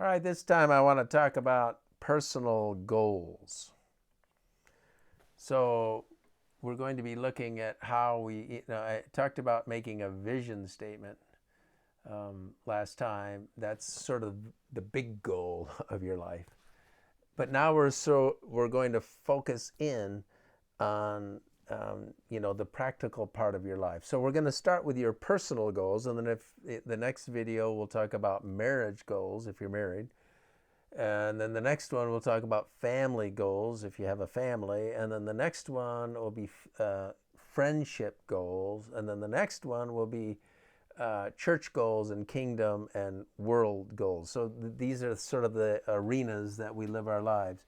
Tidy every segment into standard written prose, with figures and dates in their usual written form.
All right, this time I want to talk about personal goals. So, we're going to be looking at how I talked about making a vision statement last time. That's sort of the big goal of your life. But now we're going to focus in on the practical part of your life. So we're going to start with your personal goals, and then if the next video we'll talk about marriage goals if you're married, and then the next one we'll talk about family goals if you have a family, and then the next one will be friendship goals, and then the next one will be church goals and kingdom and world goals. So these are sort of the arenas that we live our lives.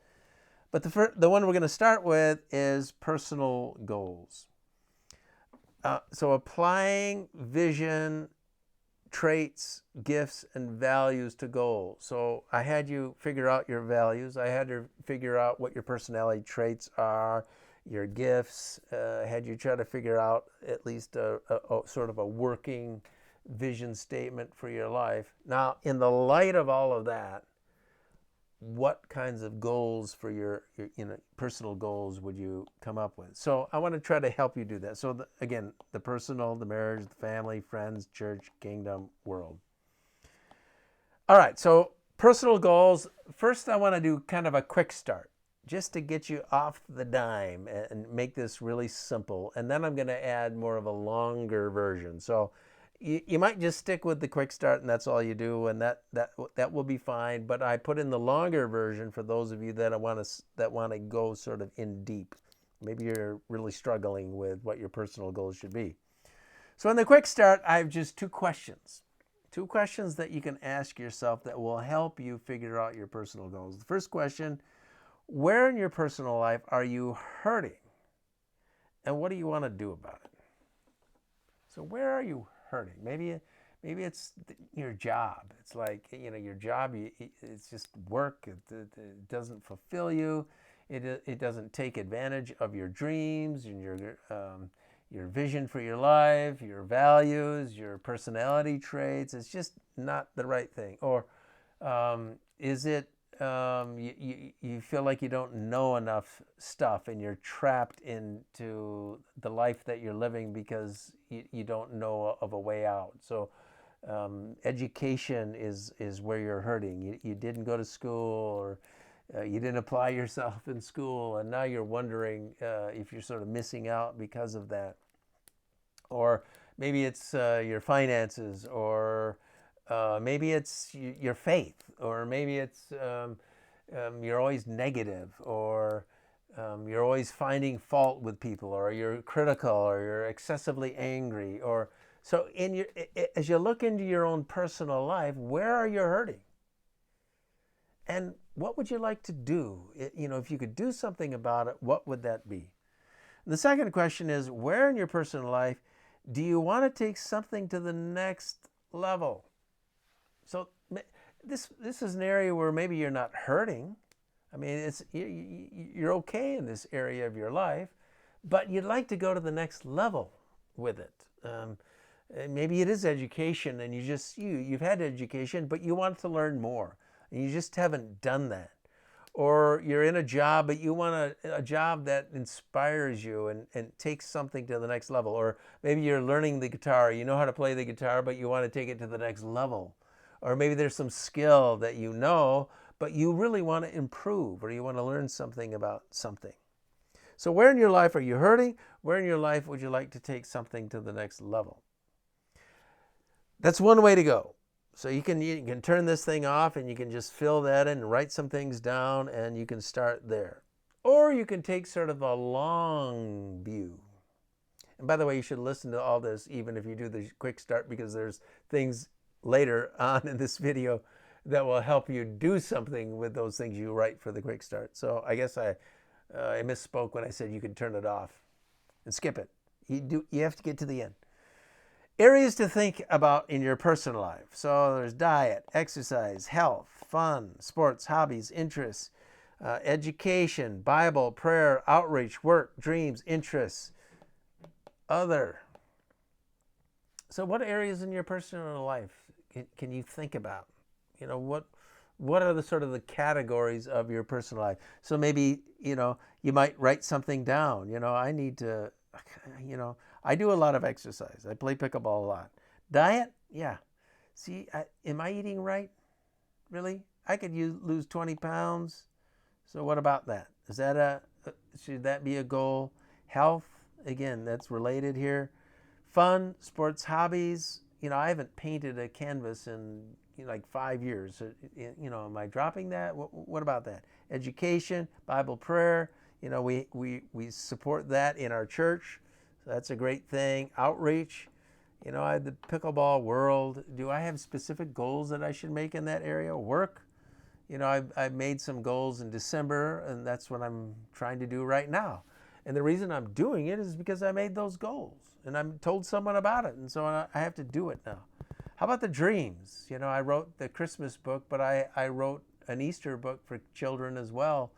But the one we're going to start with is personal goals. So applying vision, traits, gifts, and values to goals. So I had you figure out your values. I had to figure out what your personality traits are, your gifts. I had you try to figure out at least a sort of a working vision statement for your life. Now, in the light of all of that, what kinds of goals for your personal goals would you come up with? So I want to try to help you do that. So again, the personal, the marriage, the family, friends, church, kingdom, world. All right, so personal goals. First, I want to do kind of a quick start just to get you off the dime and make this really simple. And then I'm going to add more of a longer version. So you might just stick with the quick start and that's all you do, and that will be fine. But I put in the longer version for those of you that want to go sort of in deep. Maybe you're really struggling with what your personal goals should be. So in the quick start, I have just two questions that you can ask yourself that will help you figure out your personal goals. The first question: where in your personal life are you hurting, and what do you want to do about it? So where are you hurting? Maybe it's your job. It's like, your job, it's just work. It doesn't fulfill you. It doesn't take advantage of your dreams and your vision for your life, your values, your personality traits. It's just not the right thing. Or is it you feel like you don't know enough stuff and you're trapped into the life that you're living because you don't know of a way out. So education is where you're hurting. You didn't go to school, or you didn't apply yourself in school, and now you're wondering if you're sort of missing out because of that. Or maybe it's your finances, or maybe it's your faith, or maybe it's you're always negative, or you're always finding fault with people, or you're critical, or you're excessively angry. Or so as you look into your own personal life, where are you hurting? And what would you like to do? If you could do something about it, what would that be? And the second question is, where in your personal life do you want to take something to the next level? So this is an area where maybe you're not hurting. I mean, you're okay in this area of your life, but you'd like to go to the next level with it. And maybe it is education, and you've had education, but you want to learn more, and you just haven't done that. Or you're in a job, but you want a job that inspires you and takes something to the next level. Or maybe you're learning the guitar, you know how to play the guitar, but you want to take it to the next level. Or maybe there's some skill that you know, but you really want to improve, or you want to learn something about something. So where in your life are you hurting? Where in your life would you like to take something to the next level? That's one way to go. So you can turn this thing off and you can just fill that in and write some things down, and you can start there. Or you can take sort of a long view. And by the way, you should listen to all this even if you do the quick start, because there's things later on in this video that will help you do something with those things you write for the quick start. So I guess I misspoke when I said you could turn it off and skip it. You have to get to the end. Areas to think about in your personal life. So there's diet, exercise, health, fun, sports, hobbies, interests, education, Bible, prayer, outreach, work, dreams, interests, other. So what areas in your personal life can you think about? What are the sort of the categories of your personal life? So maybe, you might write something down. I need to, you know, I do a lot of exercise. I play pickleball a lot. Diet? Yeah. See, am I eating right? Really? I could lose 20 pounds. So what about that? Should that be a goal? Health? Again, that's related here. Fun, sports, hobbies. I haven't painted a canvas in like 5 years. Am I dropping that? What about that? Education, Bible prayer. We support that in our church. So that's a great thing. Outreach. I have the pickleball world. Do I have specific goals that I should make in that area? Work. I've made some goals in December, and that's what I'm trying to do right now. And the reason I'm doing it is because I made those goals, and I told someone about it, and so I have to do it now. How about the dreams? I wrote the Christmas book, but I wrote an Easter book for children as well,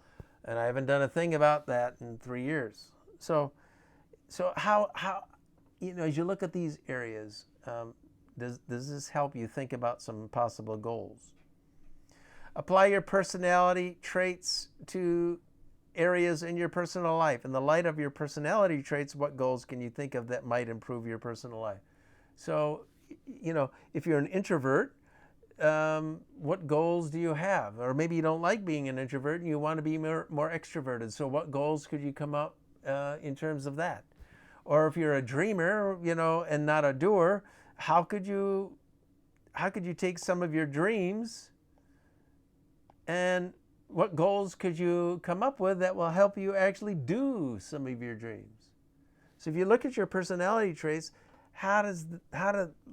and I haven't done a thing about that in 3 years. So how as you look at these areas, does this help you think about some possible goals? Apply your personality traits to areas in your personal life. In the light of your personality traits, what goals can you think of that might improve your personal life? So, if you're an introvert, what goals do you have? Or maybe you don't like being an introvert and you want to be more extroverted. So what goals could you come up in terms of that? Or if you're a dreamer, and not a doer, how could you take some of your dreams, and what goals could you come up with that will help you actually do some of your dreams? So if you look at your personality traits, how does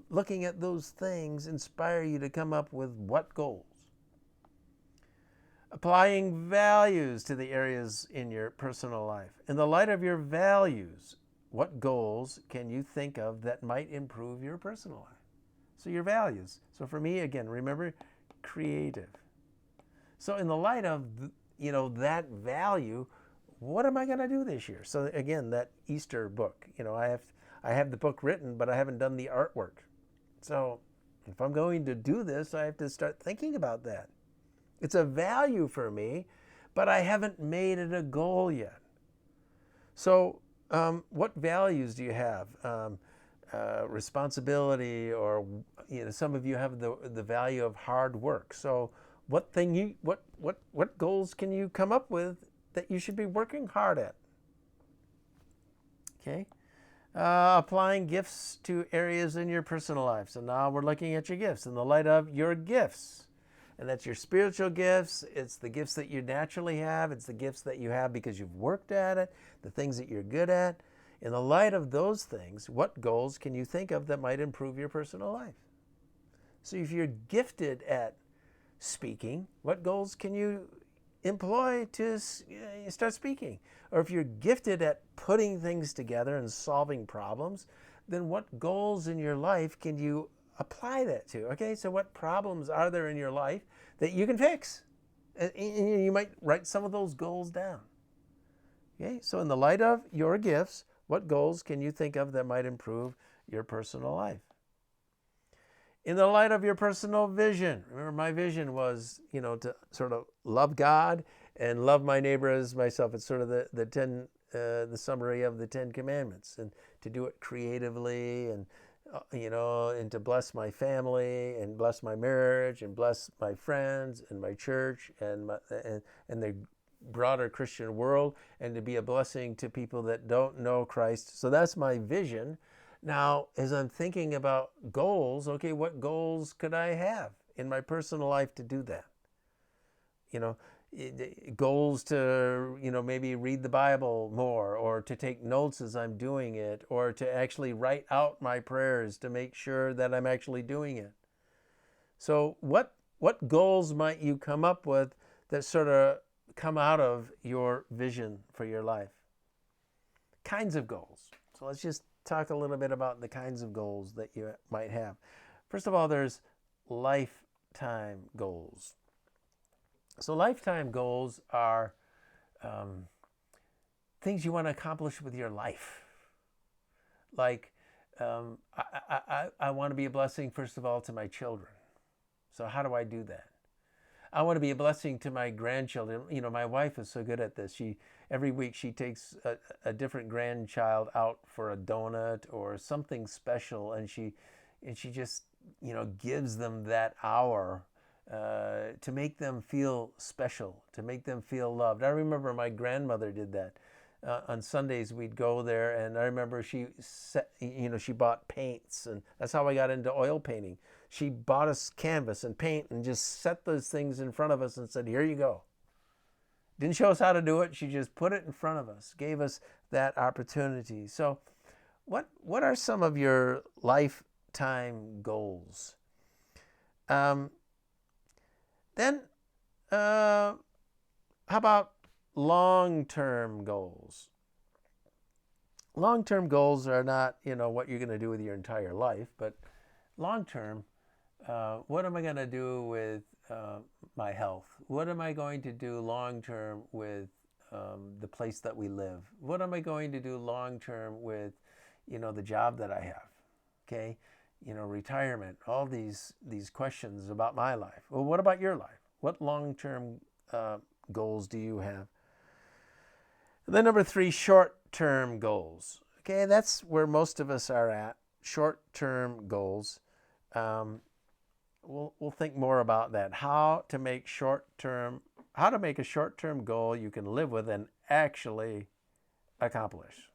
looking at those things inspire you to come up with what goals? Applying values to the areas in your personal life. In the light of your values, what goals can you think of that might improve your personal life? So your values. So for me, again, remember, creative. So in the light of that value, what am I going to do this year? So again, that Easter book. I have the book written, but I haven't done the artwork. So if I'm going to do this, I have to start thinking about that. It's a value for me, but I haven't made it a goal yet. So what values do you have? Responsibility, or some of you have the value of hard work. So what goals can you come up with that you should be working hard at? Okay. Applying gifts to areas in your personal life. So now we're looking at your gifts in the light of your gifts. And that's your spiritual gifts. It's the gifts that you naturally have. It's the gifts that you have because you've worked at it, the things that you're good at. In the light of those things, what goals can you think of that might improve your personal life? So if you're gifted at speaking, what goals can you employ to start speaking? Or if you're gifted at putting things together and solving problems, then what goals in your life can you apply that to? Okay, so what problems are there in your life that you can fix? And you might write some of those goals down. Okay, so in the light of your gifts, what goals can you think of that might improve your personal life? In the light of your personal vision, remember my vision was, to sort of love God and love my neighbor as myself. It's sort of the summary of the 10 Commandments, and to do it creatively, and and to bless my family and bless my marriage and bless my friends and my church and the broader Christian world, and to be a blessing to people that don't know Christ. So that's my vision. Now, as I'm thinking about goals, okay, what goals could I have in my personal life to do that? Goals to, maybe read the Bible more, or to take notes as I'm doing it, or to actually write out my prayers to make sure that I'm actually doing it. So what goals might you come up with that sort of come out of your vision for your life? Kinds of goals. So let's just talk a little bit about the kinds of goals that you might have. First of all, there's lifetime goals. So lifetime goals are things you want to accomplish with your life. Like, I want to be a blessing, first of all, to my children. So how do I do that? I want to be a blessing to my grandchildren. You know, my wife is so good at this. Every week she takes a different grandchild out for a donut or something special, and she just, you know, gives them that hour to make them feel special, to make them feel loved. I remember my grandmother did that. On Sundays we'd go there, and I remember she bought paints, and that's how I got into oil painting. She bought us canvas and paint and just set those things in front of us and said, "Here you go." Didn't show us how to do it. She just put it in front of us, gave us that opportunity. So what are some of your lifetime goals? Then how about long-term goals? Long-term goals are not, you know, what you're going to do with your entire life, but long-term, what am I going to do with my health? What am I going to do long-term with the place that we live? What am I going to do long-term with, you know, the job that I have? Okay, you know, retirement, all these questions about my life. Well, what about your life? What long-term goals do you have? And then number 3, short-term goals. Okay, that's where most of us are at, short-term goals. We'll think more about that. How to make a short-term goal you can live with and actually accomplish.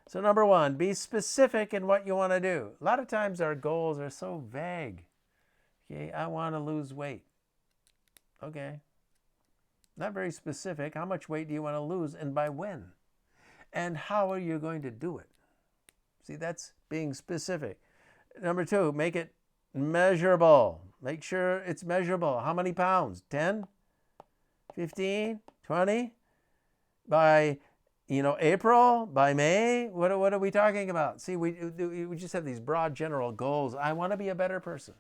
So number 1, be specific in what you want to do. A lot of times our goals are so vague. Okay, I want to lose weight. Okay. Not very specific. How much weight do you want to lose and by when? And how are you going to do it? See, that's being specific. Number 2, make it measurable. Make sure it's measurable. How many pounds? 10? 15? 20? By, you know, April? By May? What are we talking about? See, we just have these broad general goals. I want to be a better person.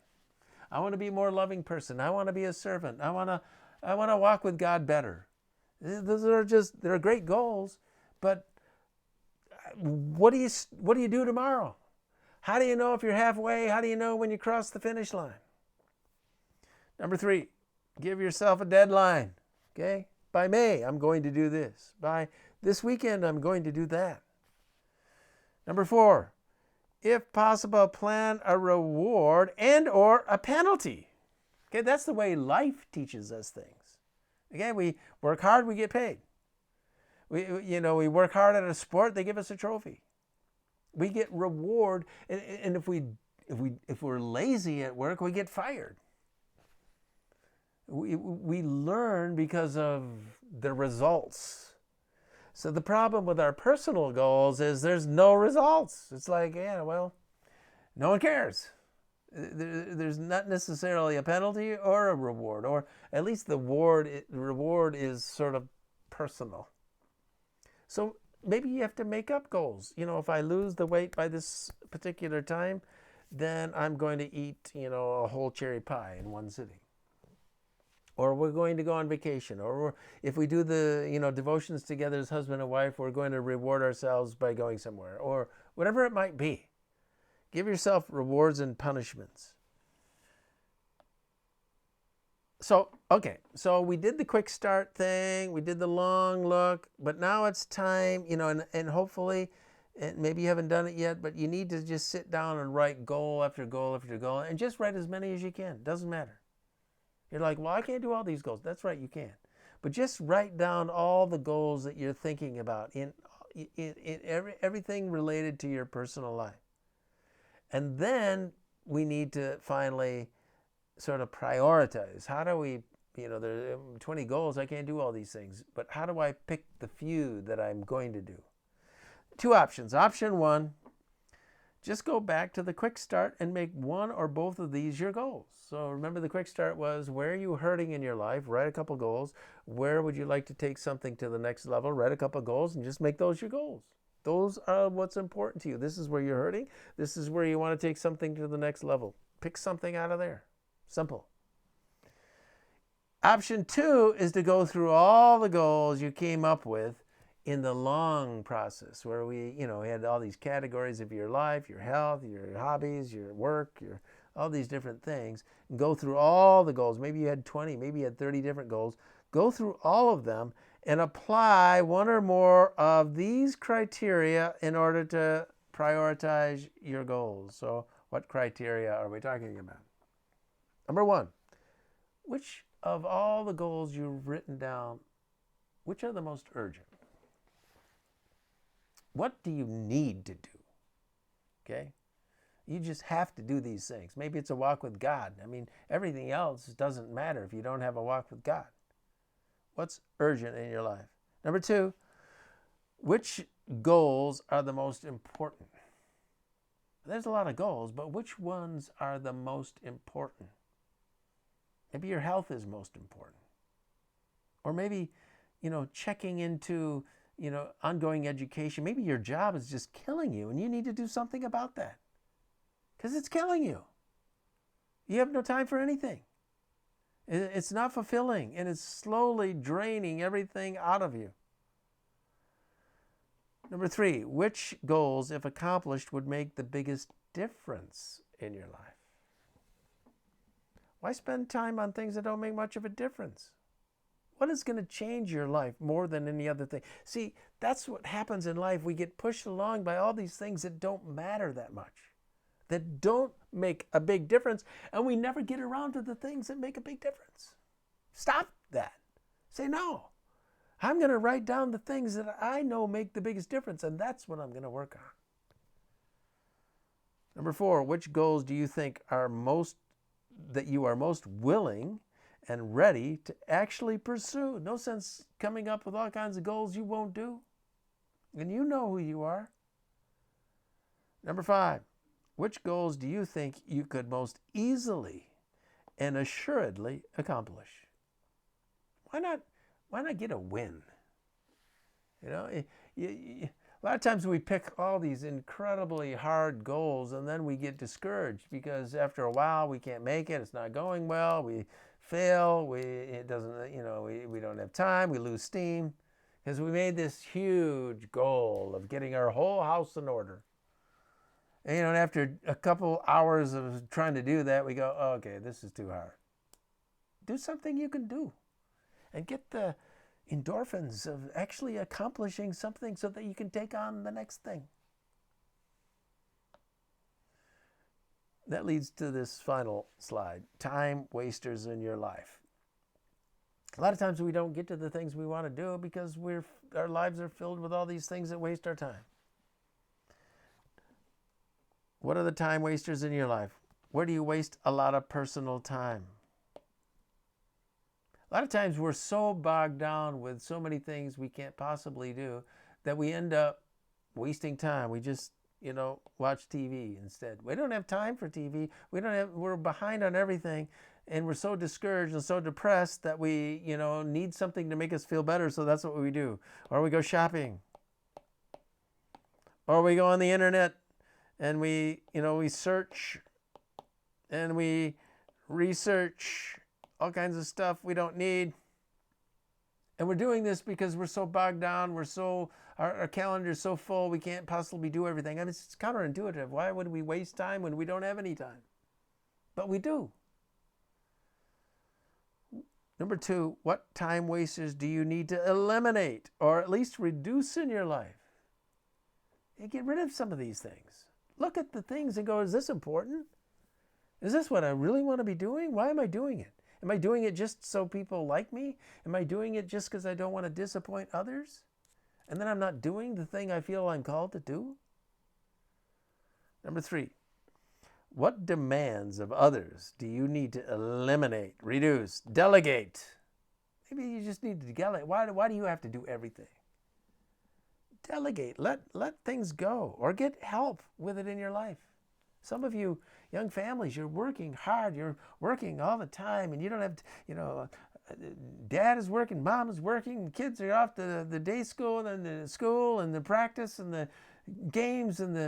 I want to be a more loving person. I want to be a servant. I want to walk with God better. They're great goals, but what do you do tomorrow? How do you know if you're halfway? How do you know when you cross the finish line? Number 3, give yourself a deadline. Okay? By May, I'm going to do this. By this weekend, I'm going to do that. Number 4, if possible, plan a reward and or a penalty. Okay, that's the way life teaches us things. Okay, we work hard, we get paid. We work hard at a sport, they give us a trophy. We get reward, and if we're lazy at work, we get fired. We learn because of the results. So the problem with our personal goals is there's no results. It's like, yeah, well, no one cares. There's not necessarily a penalty or a reward, or at least the reward is sort of personal. So maybe you have to make up goals. You know, if I lose the weight by this particular time, then I'm going to eat, you know, a whole cherry pie in one sitting. Or we're going to go on vacation. Or if we do the, you know, devotions together as husband and wife, we're going to reward ourselves by going somewhere. Or whatever it might be. Give yourself rewards and punishments. So, okay, so we did the quick start thing, we did the long look, but now it's time, you know, and hopefully, and maybe you haven't done it yet, but you need to just sit down and write goal after goal after goal, and just write as many as you can. Doesn't matter. You're like, well, I can't do all these goals. That's right, you can. But just write down all the goals that you're thinking about in everything related to your personal life. And then we need to finally sort of prioritize. How do we, you know, there are 20 goals, I can't do all these things, but how do I pick the few that I'm going to do? 2 options. Option 1, just go back to the quick start and make one or both of these your goals. So remember, the quick start was, where are you hurting in your life? Write a couple goals. Where would you like to take something to the next level? Write a couple goals and just make those your goals. Those are what's important to you. This is where you're hurting. This is where you want to take something to the next level. Pick something out of there. Simple. Option 2 is to go through all the goals you came up with in the long process, where we had all these categories of your life, your health, your hobbies, your work, your all these different things, and go through all the goals. Maybe you had 20, maybe you had 30 different goals. Go through all of them and apply one or more of these criteria in order to prioritize your goals. So what criteria are we talking about? Number one, which of all the goals you've written down, which are the most urgent? What do you need to do? Okay? You just have to do these things. Maybe it's a walk with God. I mean, everything else doesn't matter if you don't have a walk with God. What's urgent in your life? Number two, which goals are the most important? There's a lot of goals, but which ones are the most important? Maybe your health is most important. Or maybe, checking into, ongoing education. Maybe your job is just killing you and you need to do something about that because it's killing you. You have no time for anything. It's not fulfilling, and it's slowly draining everything out of you. Number three, which goals, if accomplished, would make the biggest difference in your life? Why spend time on things that don't make much of a difference? What is going to change your life more than any other thing? See, that's what happens in life. We get pushed along by all these things that don't matter that much, that don't make a big difference, and we never get around to the things that make a big difference. Stop that. Say, no, I'm going to write down the things that I know make the biggest difference, and that's what I'm going to work on. Number four, which goals do you think that you are most willing and ready to actually pursue? No sense coming up with all kinds of goals you won't do. And you know who you are. Number five, which goals do you think you could most easily and assuredly accomplish? Why not get a win? A lot of times we pick all these incredibly hard goals and then we get discouraged because after a while we can't make it. It's not going well. We fail. We don't have time. We lose steam because we made this huge goal of getting our whole house in order. And after a couple hours of trying to do that, we go, oh, okay, this is too hard. Do something you can do and get the endorphins of actually accomplishing something so that you can take on the next thing. That leads to this final slide, time wasters in your life. A lot of times we don't get to the things we want to do because our lives are filled with all these things that waste our time. What are the time wasters in your life? Where do you waste a lot of personal time? A lot of times we're so bogged down with so many things we can't possibly do that we end up wasting time. We just, watch TV instead. We don't have time for TV. We're behind on everything, and we're so discouraged and so depressed that we, need something to make us feel better, so that's what we do. Or we go shopping. Or we go on the internet and we search and we research all kinds of stuff we don't need. And we're doing this because we're so bogged down, our calendar is so full, we can't possibly do everything. And it's counterintuitive. Why would we waste time when we don't have any time? But we do. Number two, what time wasters do you need to eliminate or at least reduce in your life? And get rid of some of these things. Look at the things and go, is this important? Is this what I really want to be doing? Why am I doing it? Am I doing it just so people like me? Am I doing it just because I don't want to disappoint others? And then I'm not doing the thing I feel I'm called to do? Number three, what demands of others do you need to eliminate, reduce, delegate? Maybe you just need to delegate. Why do you have to do everything? Delegate. Let things go or get help with it in your life. Some of you young families, you're working hard. You're working all the time, and you don't have to, dad is working, mom is working, kids are off to the day school and the school and the practice and the games and the